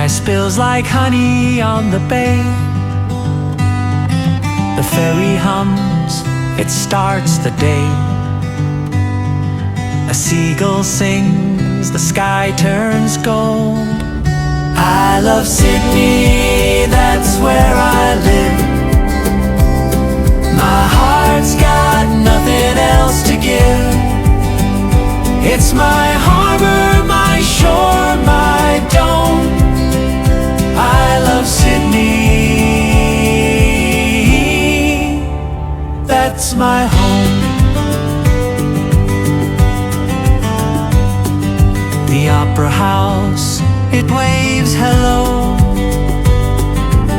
sunrise spills like honey on the bay. The ferry hums, it starts the day. A seagull sings, the sky turns gold. I love Sydney, that's where I live. My heart's got nothing else to give. It's my harbor, my shore, my dome. I love Sydney, that's my home. The opera house, it waves hello.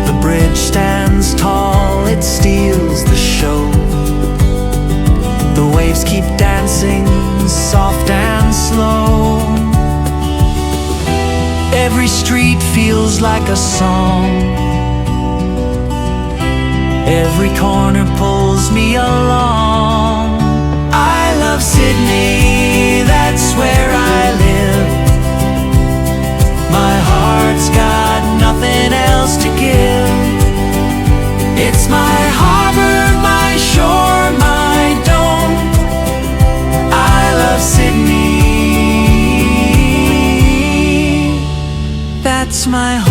The bridge stands tall, it steals the show. The waves keep dancing, soft and slow. Every street feels like a song. Every corner pulls me along. I love Sydney, that's where I live. My heart's got nothing else to give. It's my harbor, my shore, my dome. I love Sydney, that's my home.